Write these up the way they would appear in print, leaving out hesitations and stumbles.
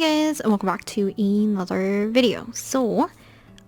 guys, and welcome back to another video.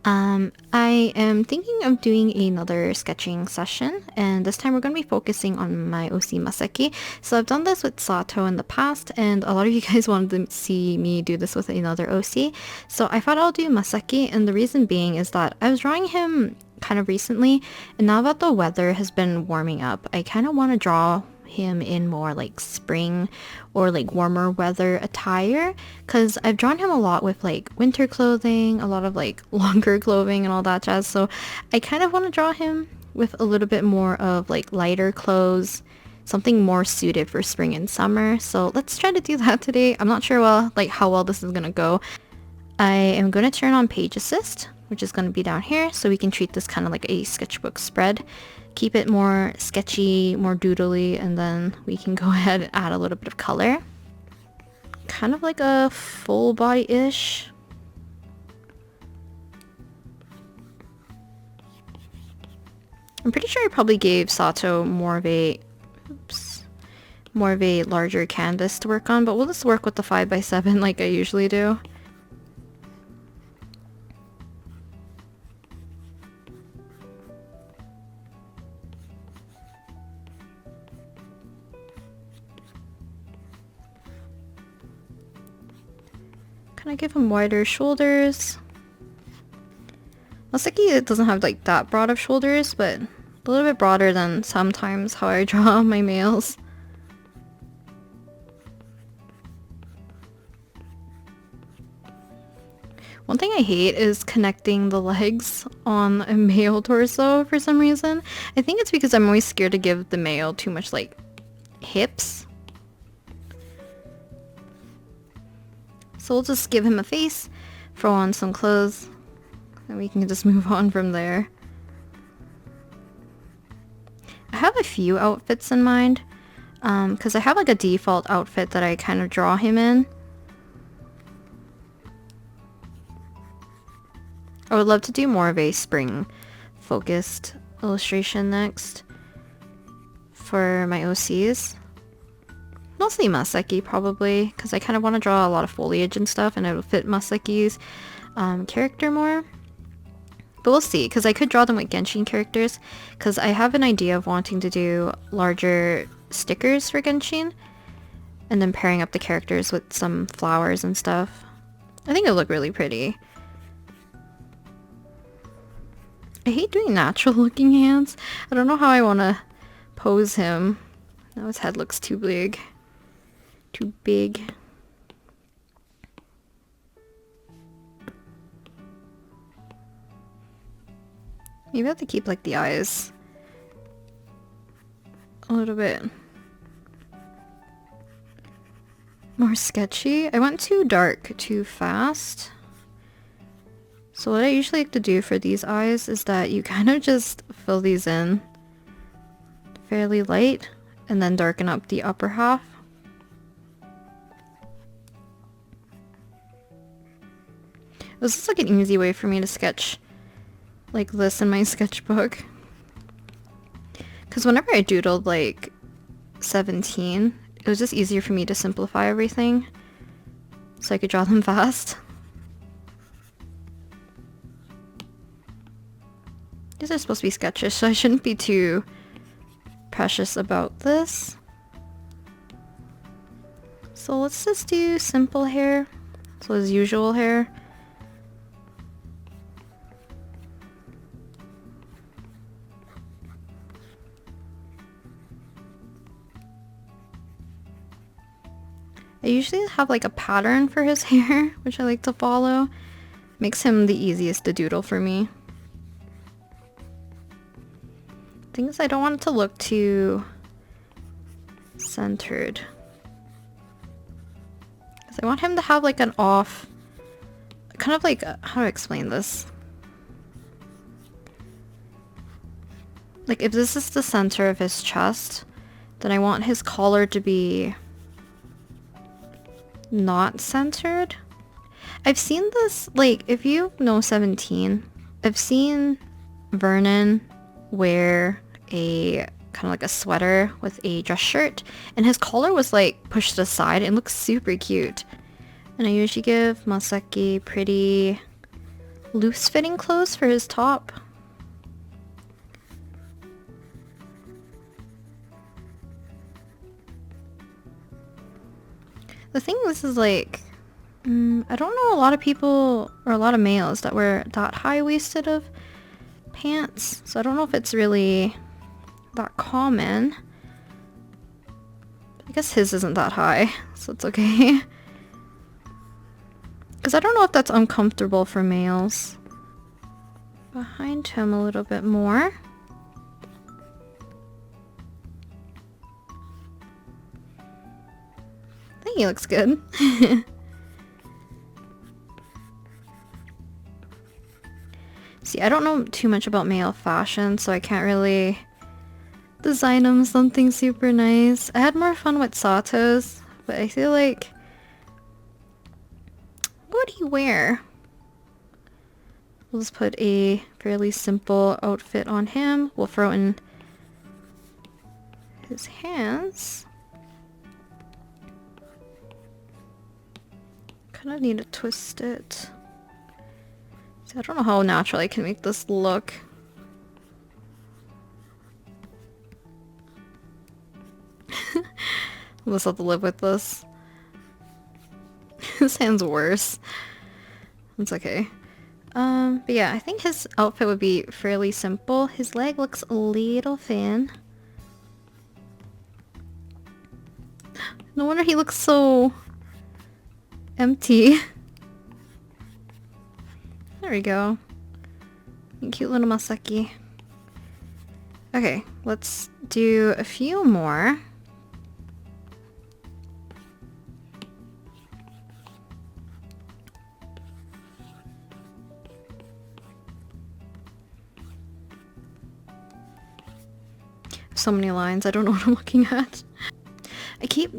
I am thinking of doing another sketching session, and this time we're going to be focusing on my OC Masaki. So I've done this with Sato in the past, and a lot of you guys wanted to see me do this with another OC. So I thought I'll do Masaki, and the reason being is that I was drawing him kind of recently, and now that the weather has been warming up, I kind of want to draw him in more like spring or like warmer weather attire, because I've drawn him a lot with like winter clothing, a lot of like longer clothing and all that jazz. So I kind of want to draw him with a little bit more of like lighter clothes, something more suited for spring and summer. So let's try to do that today. I'm not sure how well this is gonna go. I am going to turn on page assist, which is going to be down here, so we can treat this kind of like a sketchbook spread. Keep it more sketchy, more doodly, and then we can go ahead and add a little bit of color. Kind of like a full body-ish. I'm pretty sure I probably gave Sato more of a larger canvas to work on, but we'll just work with the 5x7 like I usually do. Kind of give him wider shoulders. Masaki, it doesn't have like that broad of shoulders, but a little bit broader than sometimes how I draw my males. One thing I hate is connecting the legs on a male torso for some reason. I think it's because I'm always scared to give the male too much like hips. So we'll just give him a face, throw on some clothes, and we can just move on from there. I have a few outfits in mind, because I have like a default outfit that I kind of draw him in. I would love to do more of a spring focused illustration next for my OCs. Mostly Masaki probably, because I kind of want to draw a lot of foliage and stuff, and it will fit Masaki's character more. But we'll see, because I could draw them with Genshin characters, because I have an idea of wanting to do larger stickers for Genshin, and then pairing up the characters with some flowers and stuff. I think it'll look really pretty. I hate doing natural looking hands. I don't know how I want to pose him. Now his head looks too big. Too big. Maybe I have to keep like the eyes a little bit more sketchy. I went too dark too fast. So what I usually like to do for these eyes is that you kind of just fill these in fairly light and then darken up the upper half. This is like an easy way for me to sketch like this in my sketchbook. Because whenever I doodled like 17, it was just easier for me to simplify everything so I could draw them fast. These are supposed to be sketches, so I shouldn't be too precious about this. So let's just do simple hair. So his usual hair. I usually have like a pattern for his hair, which I like to follow. Makes him the easiest to doodle for me. Thing is, I don't want it to look too centered. Because I want him to have like an off, kind of like, how to explain this? Like if this is the center of his chest, then I want his collar to be not centered. I've seen this, like if you know 17, I've seen Vernon wear a kind of like a sweater with a dress shirt, and his collar was like pushed aside and looks super cute. And I usually give Masaki pretty loose fitting clothes for his top. The thing is like, I don't know a lot of people or a lot of males that wear that high-waisted of pants, so I don't know if it's really that common. I guess his isn't that high, so it's okay. Because I don't know if that's uncomfortable for males. Behind him a little bit more. I think he looks good. See, I don't know too much about male fashion, so I can't really design him something super nice. I had more fun with Sato's, but I feel like... what would he wear? We'll just put a fairly simple outfit on him. We'll throw in his hands. Kind of need to twist it. See, I don't know how natural I can make this look. I'll just have to live with this. His hand's worse. It's okay. But yeah, I think his outfit would be fairly simple. His leg looks a little thin. No wonder he looks so empty. There we go. Cute little Masaki. Okay, let's do a few more. So many lines, I don't know what I'm looking at. I keep...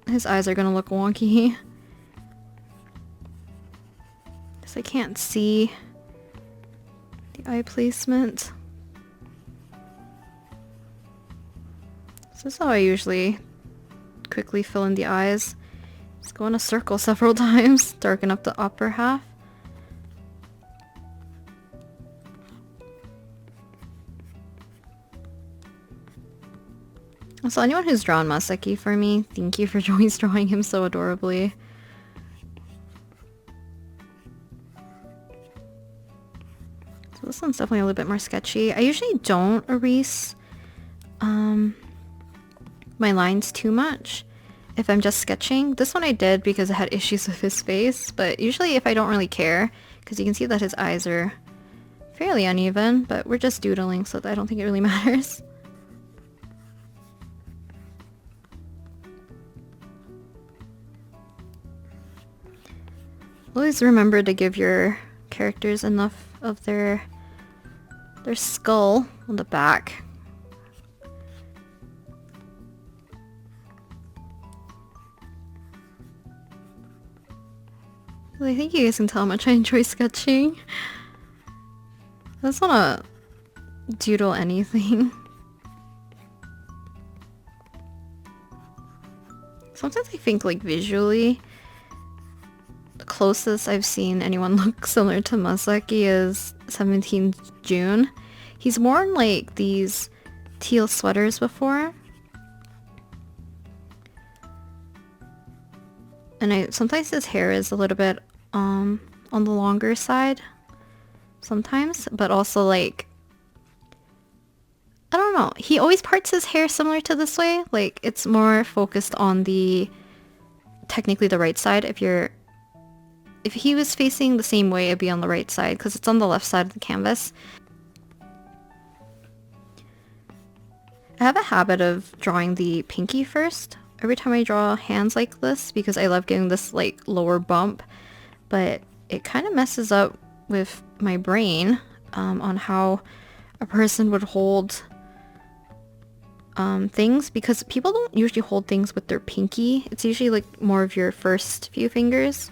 his eyes are gonna look wonky. Because I can't see the eye placement. So this is how I usually quickly fill in the eyes. Just go in a circle several times, darken up the upper half. So anyone who's drawn Masaki for me, thank you for always drawing him so adorably. So this one's definitely a little bit more sketchy. I usually don't erase my lines too much if I'm just sketching. This one I did because I had issues with his face, but usually if I don't really care, because you can see that his eyes are fairly uneven, but we're just doodling, so I don't think it really matters. Always remember to give your characters enough of their skull on the back. I think you guys can tell how much I enjoy sketching. I just wanna doodle anything. Sometimes I think like visually, the closest I've seen anyone look similar to Masaki is 17th June. He's worn like these teal sweaters before. And sometimes his hair is a little bit on the longer side. Sometimes, but also like, I don't know. He always parts his hair similar to this way. Like it's more focused on technically the right side. If he was facing the same way, it'd be on the right side because it's on the left side of the canvas. I have a habit of drawing the pinky first every time I draw hands like this because I love getting this like lower bump, but it kind of messes up with my brain on how a person would hold things, because people don't usually hold things with their pinky. It's usually like more of your first few fingers.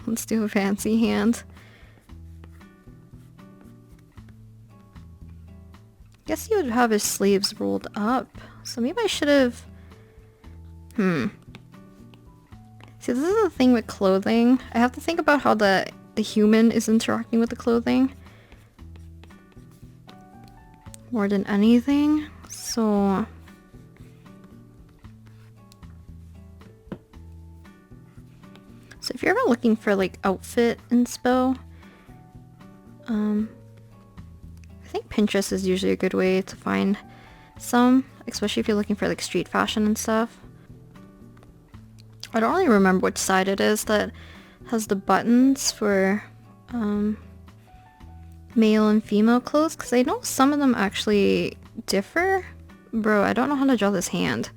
Let's do a fancy hand. Guess he would have his sleeves rolled up. So maybe I should have... See, this is the thing with clothing. I have to think about how the human is interacting with the clothing more than anything. So if you're ever looking for like outfit inspo, I think Pinterest is usually a good way to find some, especially if you're looking for like street fashion and stuff. I don't really remember which side it is that has the buttons for male and female clothes, because I know some of them actually differ. Bro, I don't know how to draw this hand.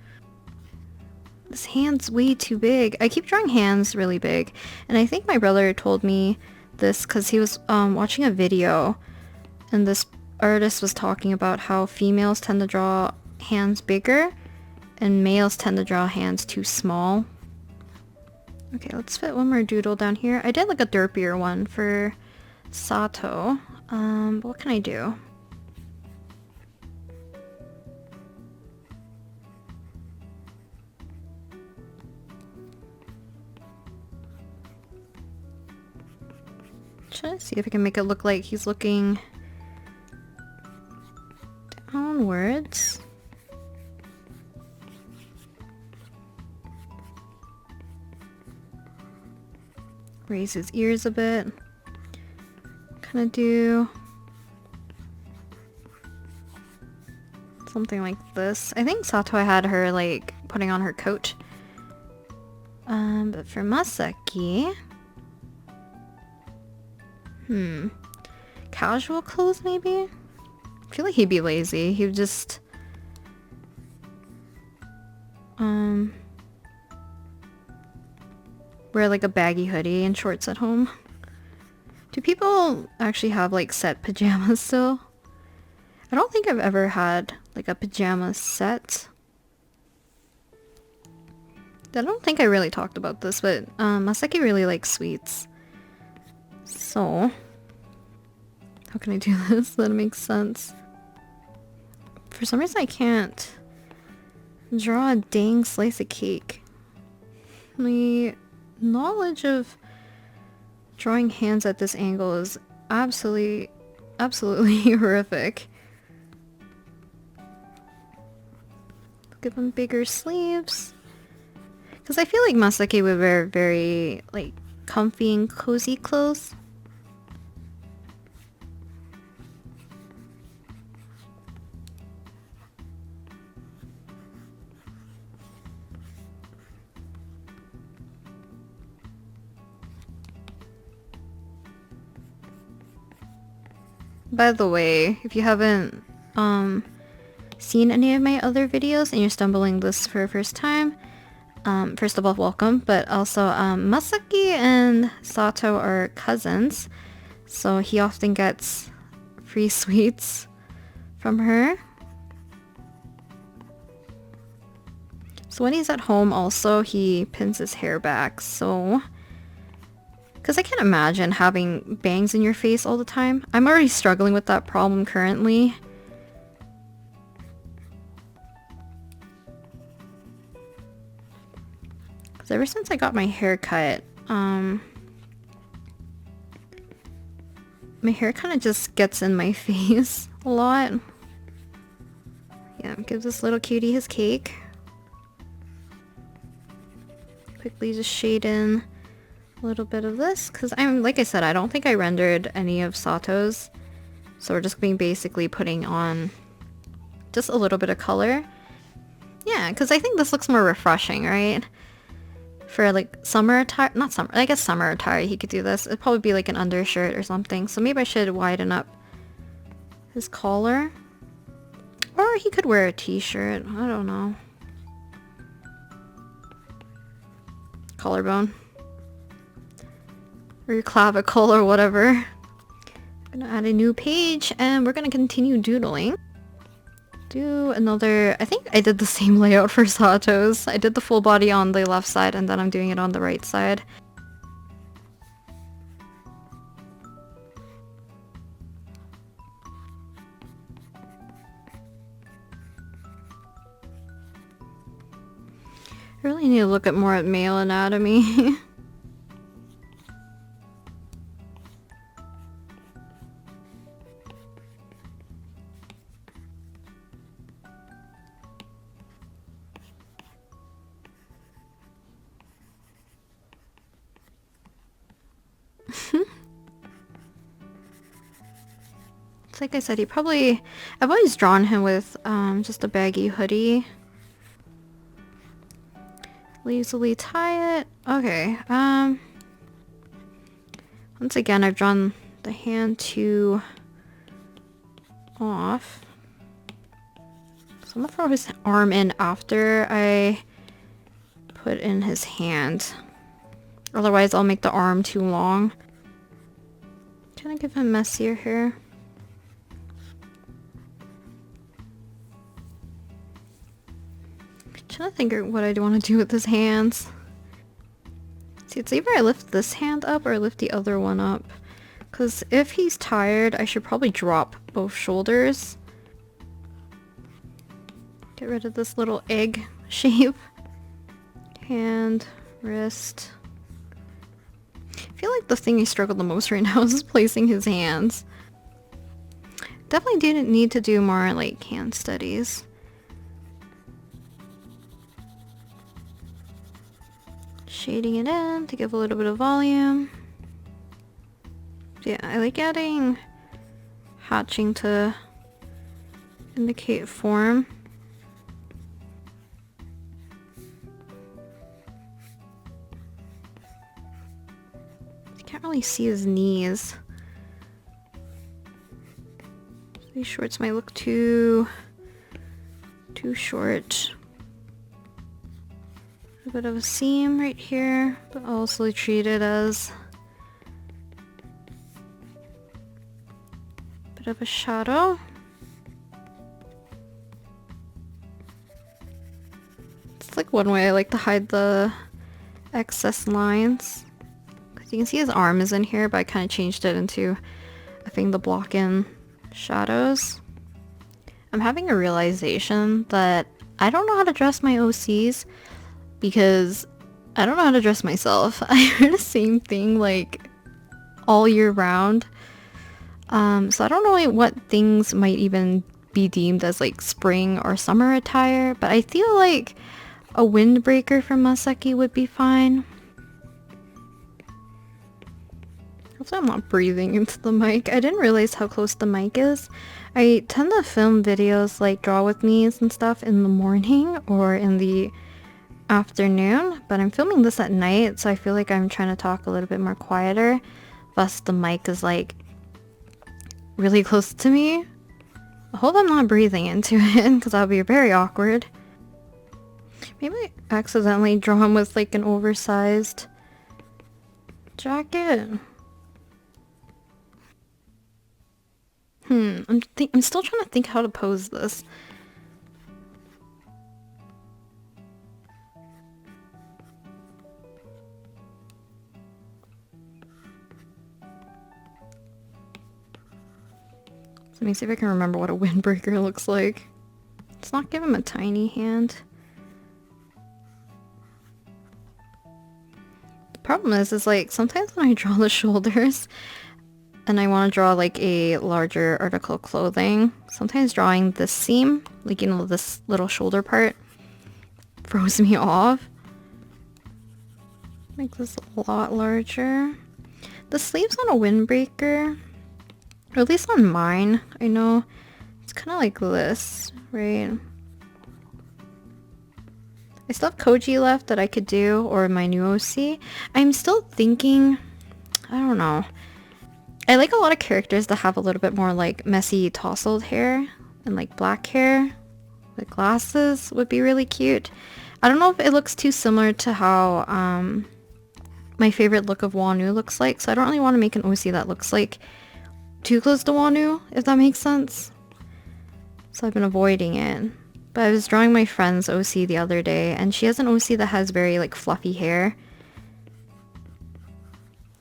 This hand's way too big. I keep drawing hands really big, and I think my brother told me this because he was watching a video, and this artist was talking about how females tend to draw hands bigger and males tend to draw hands too small. Okay, let's fit one more doodle down here. I did like a derpier one for Sato. But what can I do? Should I see if I can make it look like he's looking downwards? Raise his ears a bit. Kind of do something like this. I think Sato, I had her like putting on her coat. But for Masaki, casual clothes maybe? I feel like he'd be lazy. He would just wear like a baggy hoodie and shorts at home. Do people actually have like set pajamas still? I don't think I've ever had like a pajama set. I don't think I really talked about this, but Masaki really likes sweets. So how can I do this so that it makes sense? For some reason I can't draw a dang slice of cake. My knowledge of drawing hands at this angle is absolutely horrific. Give them bigger sleeves. Because I feel like Masaki would wear very like comfy and cozy clothes. By the way, if you haven't seen any of my other videos and you're stumbling this for the first time, first of all, welcome, but also Masaki and Sato are cousins, so he often gets free sweets from her. So when he's at home also, he pins his hair back, so... Because I can't imagine having bangs in your face all the time. I'm already struggling with that problem currently. Because ever since I got my hair cut, my hair kind of just gets in my face a lot. Yeah, give this little cutie his cake. Quickly just shade in a little bit of this, because like I said, I don't think I rendered any of Sato's, so we're just being basically putting on just a little bit of color. Yeah, because I think this looks more refreshing, right? For like summer attire, not summer, I guess summer attire, he could do this. It'd probably be like an undershirt or something, so maybe I should widen up his collar. Or he could wear a t-shirt, I don't know. Collarbone. Or your clavicle or whatever. I'm gonna add a new page and we're gonna continue doodling. Do another, I think I did the same layout for Sato's. I did the full body on the left side and then I'm doing it on the right side. I really need to look at more at male anatomy. It's like I said, I've always drawn him with just a baggy hoodie. Lazily tie it. Okay, once again, I've drawn the hand too off. So I'm gonna throw his arm in after I put in his hand. Otherwise, I'll make the arm too long. Trying to give him messier hair. Trying to think of what I want to do with his hands. See, it's either I lift this hand up or I lift the other one up. Because if he's tired, I should probably drop both shoulders. Get rid of this little egg shape. Hand, wrist. I feel like the thing I struggle the most right now is placing his hands. Definitely didn't need to do more like hand studies. Shading it in to give a little bit of volume. Yeah, I like adding hatching to indicate form. You can't really see his knees. These shorts might look too short. A bit of a seam right here, but also treat it as a bit of a shadow. It's like one way I like to hide the excess lines. Because you can see his arm is in here, but I kind of changed it into a thing to block in shadows. I'm having a realization that I don't know how to dress my OCs because I don't know how to dress myself. I wear the same thing like all year round. So I don't know what things might even be deemed as like spring or summer attire, but I feel like a windbreaker from Masaki would be fine. Hopefully I'm not breathing into the mic. I didn't realize how close the mic is. I tend to film videos like draw with me's and stuff in the morning or in the afternoon, but I'm filming this at night, so I feel like I'm trying to talk a little bit more quieter. Thus the mic is like really close to me. I hope I'm not breathing into it because that would be very awkward. Maybe I accidentally draw him with like an oversized jacket. I'm still trying to think how to pose this. Let me see if I can remember what a windbreaker looks like. Let's not give him a tiny hand. The problem is like sometimes when I draw the shoulders and I want to draw like a larger article of clothing, sometimes drawing this seam, like, you know, this little shoulder part, throws me off. Make this a lot larger. The sleeves on a windbreaker, or at least on mine, I know it's kind of like this, right? I still have Koji left that I could do, or my new OC. I'm still thinking, I don't know. I like a lot of characters that have a little bit more like messy tousled hair and like black hair with glasses would be really cute. I don't know if it looks too similar to how my favorite look of Wanu looks like, so I don't really want to make an OC that looks like too close to Wanu, if that makes sense. So I've been avoiding it. But I was drawing my friend's OC the other day, and she has an OC that has very like fluffy hair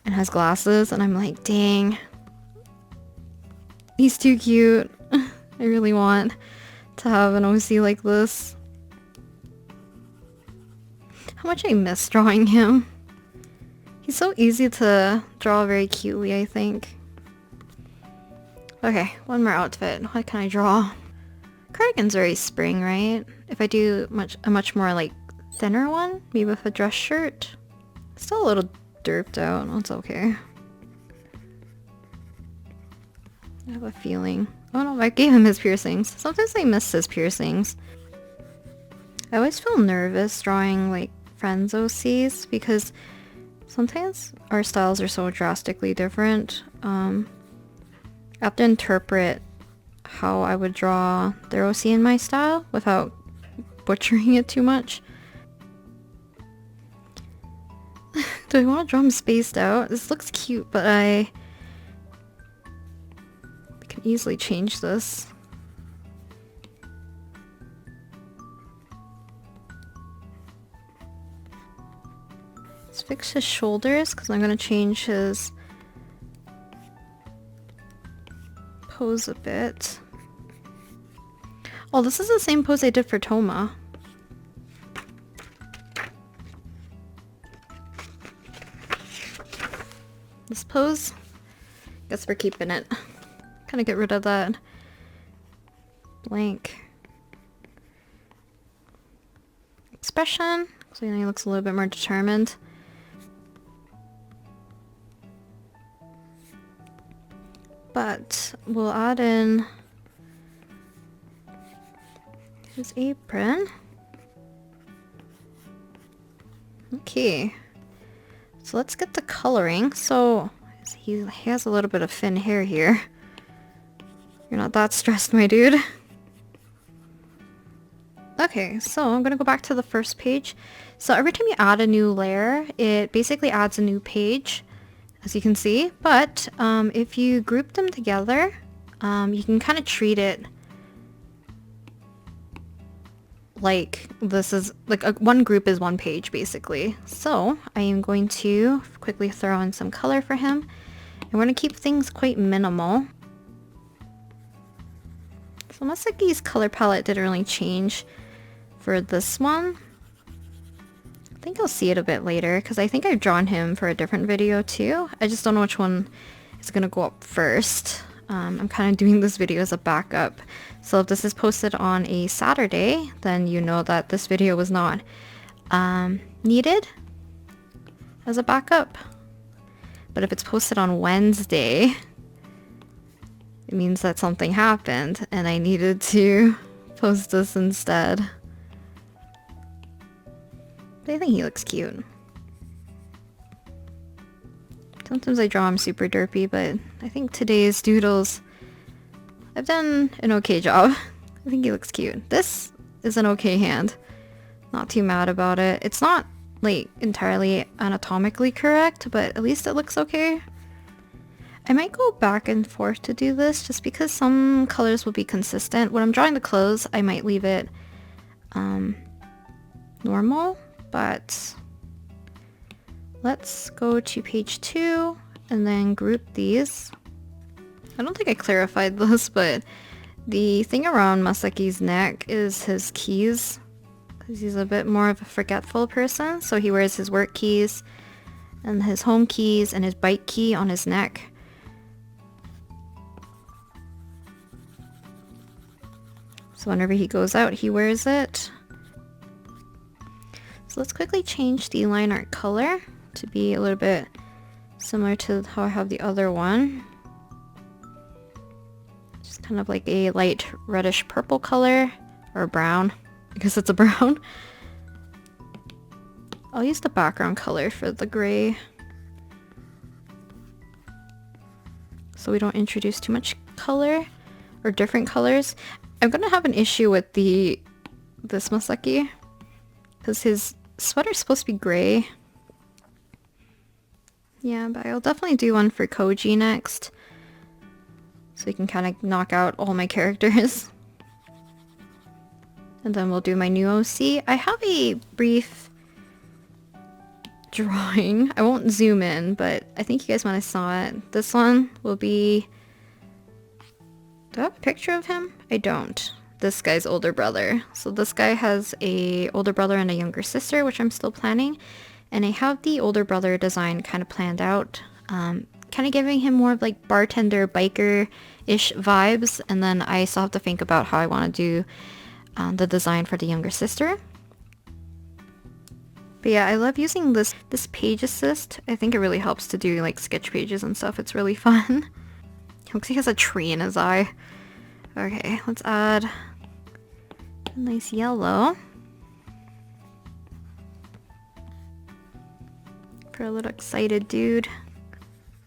and has glasses, and I'm like, dang, he's too cute. I really want to have an OC like this. how much I miss drawing him. He's so easy to draw very cutely, I think. Okay, one more outfit. What can I draw? Cardigan's very spring, right? If I do a much more like thinner one, maybe with a dress shirt. Still a little derped out. It's okay. I have a feeling. Oh no, I gave him his piercings. Sometimes I miss his piercings. I always feel nervous drawing like friends OCs because sometimes our styles are so drastically different. I have to interpret how I would draw their OC in my style without butchering it too much. Do I want to draw him spaced out? This looks cute, but I can easily change this. Let's fix his shoulders because I'm going to change his pose a bit. Oh, this is the same pose I did for Toma. This pose, guess we're keeping it. Kind of get rid of that blank expression, so he looks a little bit more determined. But we'll add in his apron. Okay. So let's get the coloring. So he has a little bit of thin hair here. You're not that stressed, my dude. Okay, so I'm gonna go back to the first page. So every time you add a new layer, it basically adds a new page, as you can see. But if you group them together, you can kind of treat it like this is like one group is one page basically. So I am going to quickly throw in some color for him, and we're going to keep things quite minimal. So Masaki's color palette didn't really change for this one. I think you'll see it a bit later because I think I've drawn him for a different video too. I just don't know which one is going to go up first. I'm kind of doing this video as a backup. So if this is posted on a Saturday, then you know that this video was not needed as a backup. But if it's posted on Wednesday, it means that something happened and I needed to post this instead. But I think he looks cute. Sometimes I draw him super derpy, but I think today's doodles, I've done an okay job. I think he looks cute. This is an okay hand. Not too mad about it. It's not like entirely anatomically correct, but at least it looks okay. I might go back and forth to do this just because some colors will be consistent. When I'm drawing the clothes, I might leave it normal, but let's go to page 2 and then group these. I don't think I clarified this, but the thing around Masaki's neck is his keys, because he's a bit more of a forgetful person. So he wears his work keys and his home keys and his bike key on his neck. So whenever he goes out, he wears it. So let's quickly change the line art color to be a little bit similar to how I have the other one. Just kind of like a light reddish purple color, or brown. I guess it's a brown. I'll use the background color for the gray, so we don't introduce too much color or different colors. I'm gonna have an issue with this Masaki because his sweater's supposed to be gray. Yeah, but I'll definitely do one for Koji next, so we can kind of knock out all my characters. And then we'll do my new OC. I have a brief drawing. I won't zoom in, but I think you guys might have saw it. This one will be... Do I have a picture of him? I don't. this guy's older brother. So this guy has a older brother and a younger sister, which I'm still planning. And I have the older brother design kind of planned out. Kind of giving him more of like bartender, biker-ish vibes. And then I still have to think about how I want to do the design for the younger sister. But yeah, I love using this page assist. I think it really helps to do like sketch pages and stuff. It's really fun. Looks like he has a tree in his eye. Okay, let's add a nice yellow. For a little excited dude.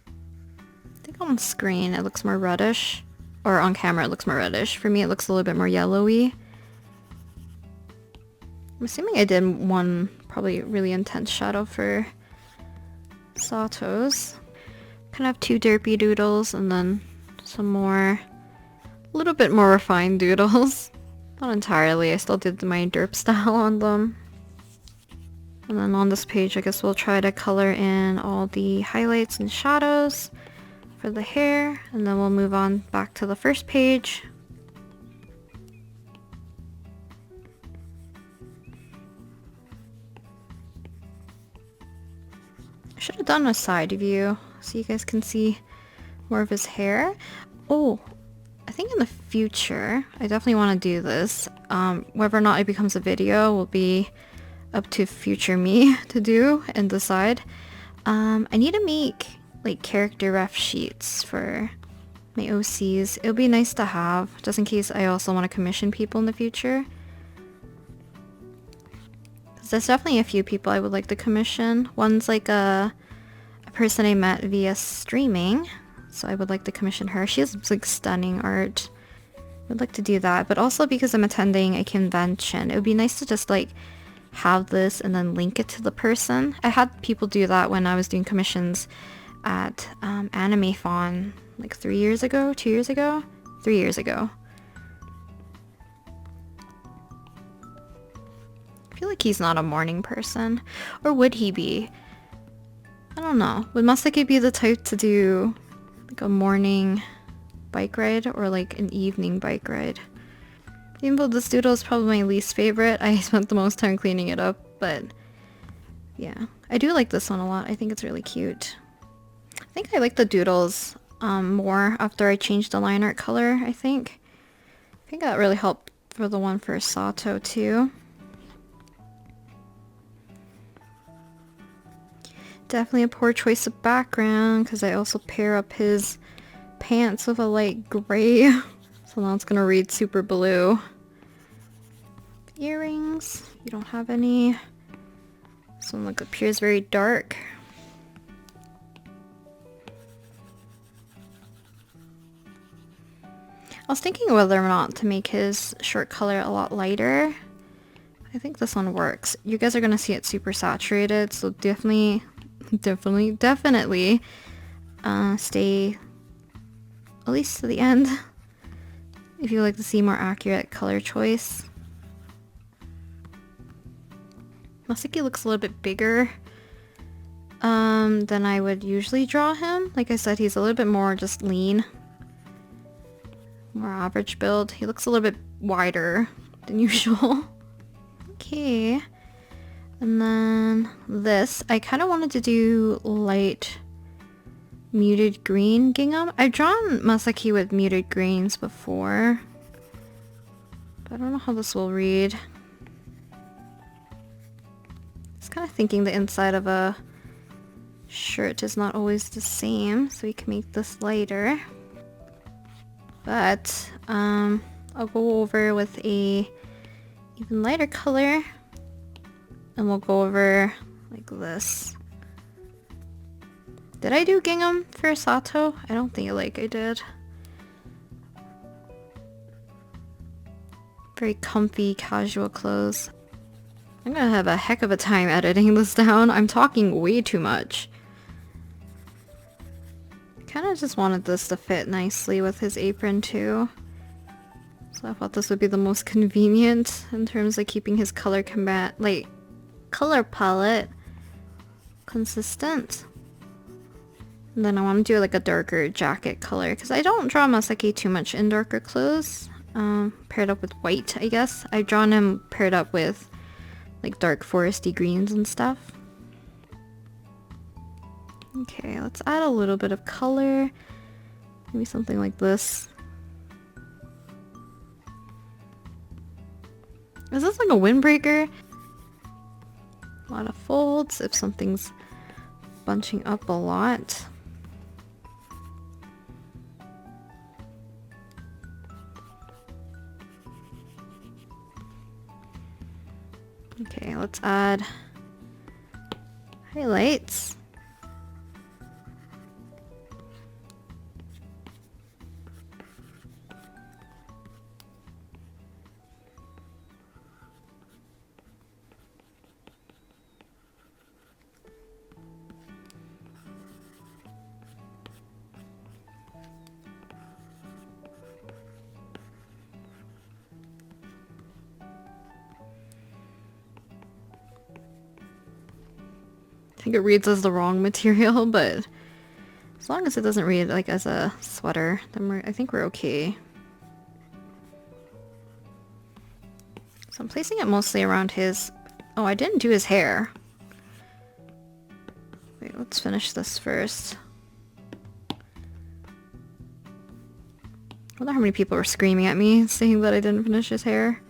I think on screen it looks more reddish. Or on camera it looks more reddish. For me it looks a little bit more yellowy. I'm assuming I did one probably really intense shadow for Sato's. Kind of have two derpy doodles and then some more, a little bit more refined doodles. Not entirely, I still did my derp style on them. And then on this page I guess we'll try to color in all the highlights and shadows for the hair, and then we'll move on back to the first page. I should have done a side view so you guys can see more of his hair. Oh, I think in the future, I definitely want to do this. Whether or not it becomes a video will be up to future me to do and decide. I need to make like character ref sheets for my OCs. It'll be nice to have, just in case I also want to commission people in the future. There's definitely a few people I would like to commission. One's like a person I met via streaming, so I would like to commission her. She has like stunning art. I'd like to do that, but also because I'm attending a convention, it would be nice to just like have this and then link it to the person. I had people do that when I was doing commissions at AnimeFon like 3 years ago, 2 years ago, 3 years ago. I feel like he's not a morning person. Or would he be? I don't know. Would Masaki be the type to do like a morning bike ride or like an evening bike ride? Even though this doodle is probably my least favorite, I spent the most time cleaning it up, but yeah. I do like this one a lot. I think it's really cute. I think I like the doodles more after I changed the line art color, I think. I think that really helped for the one for Sato too. Definitely a poor choice of background because I also pair up his pants with a light gray. So now it's gonna read super blue. Earrings, you don't have any. This one appears very dark. I was thinking whether or not to make his shirt color a lot lighter. I think this one works. You guys are gonna see it super saturated, so definitely stay at least to the end if you like to see more accurate color choice. Masaki looks a little bit bigger than I would usually draw him. Like I said, he's a little bit more just lean, more average build. He looks a little bit wider than usual. Okay. And then this, I kind of wanted to do light muted green gingham. I've drawn Masaki with muted greens before, but I don't know how this will read. Just kind of thinking the inside of a shirt is not always the same, so we can make this lighter. But I'll go over with a even lighter color. And we'll go over like this. Did I do gingham for Sato? I don't think I did. Very comfy, casual clothes. I'm gonna have a heck of a time editing this down. I'm talking way too much. Kinda just wanted this to fit nicely with his apron too. So I thought this would be the most convenient in terms of keeping his color color palette consistent. And then I want to do like a darker jacket color because I don't draw Masaki too much in darker clothes. paired up with white, I guess. I've drawn him paired up with like dark foresty greens and stuff. Okay, let's add a little bit of color. Maybe something like this. Is this like a windbreaker? A lot of folds if something's bunching up a lot. Okay, let's add highlights. I think it reads as the wrong material, but as long as it doesn't read like as a sweater, then I think we're okay. So I'm placing it mostly around his... Oh, I didn't do his hair. Wait, let's finish this first. I wonder how many people were screaming at me saying that I didn't finish his hair.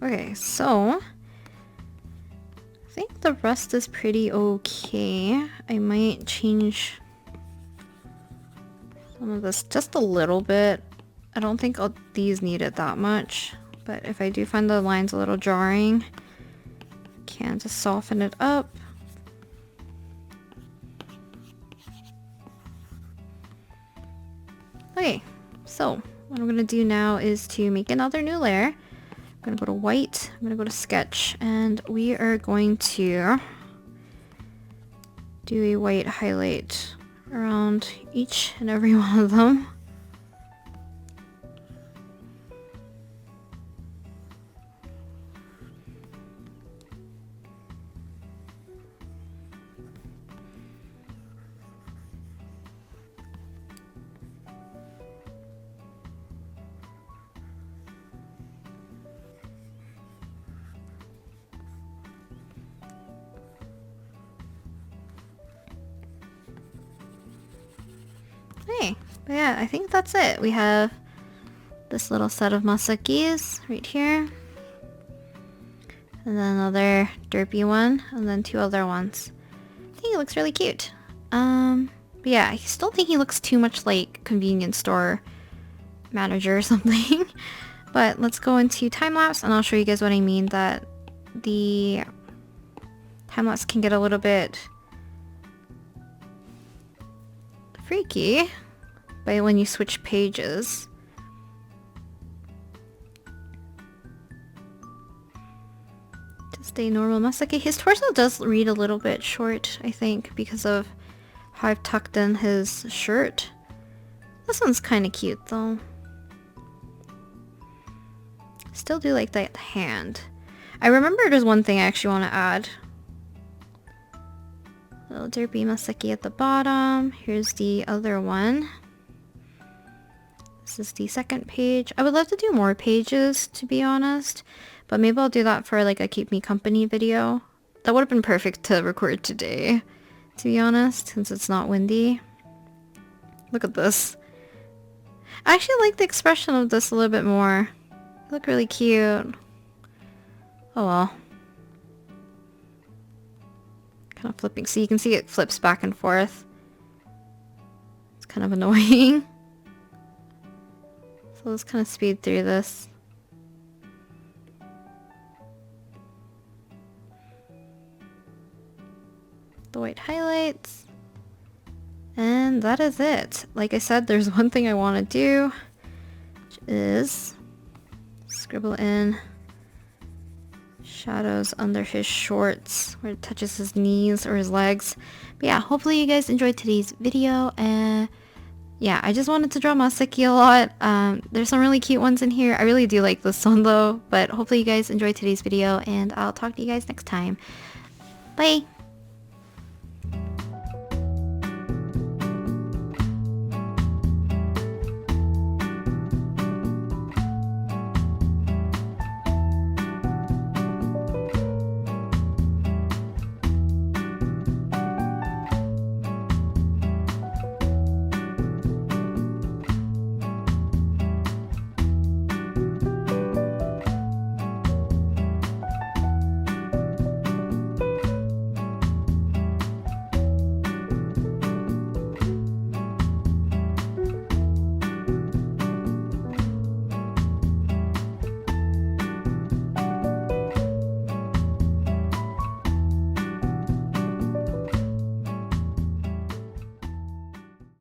Okay, so I think the rest is pretty okay. I might change some of this just a little bit. I don't think these need it that much, but if I do find the lines a little jarring, I can just soften it up. Okay, so what I'm gonna do now is to make another new layer. I'm gonna go to white, I'm gonna go to sketch, and we are going to do a white highlight around each and every one of them. Okay, but yeah, I think that's it. We have this little set of Masakis right here. And then another derpy one, and then two other ones. I think he looks really cute. But yeah, I still think he looks too much like convenience store manager or something. But let's go into time-lapse, and I'll show you guys what I mean, that the time-lapse can get a little bit freaky by when you switch pages. Just a normal Masaki. His torso does read a little bit short, I think, because of how I've tucked in his shirt. This one's kind of cute though. Still do like that hand. I remember there's one thing I actually want to add. Little derpy Masaki at the bottom. Here's the other one. This is the second page. I would love to do more pages, to be honest, but maybe I'll do that for like a keep me company video. That would have been perfect to record today, to be honest, since it's not windy. Look at this. I actually like the expression of this a little bit more. They look really cute. Oh well. Kind of flipping. So you can see it flips back and forth. It's kind of annoying. So let's kind of speed through this. The white highlights. And that is it. Like I said, there's one thing I want to do, which is scribble in shadows under his shorts where it touches his knees or his legs. But yeah, hopefully you guys enjoyed today's video. And yeah, I just wanted to draw Masaki a lot. There's some really cute ones in here. I really do like this one though. But hopefully you guys enjoyed today's video, and I'll talk to you guys next time. Bye!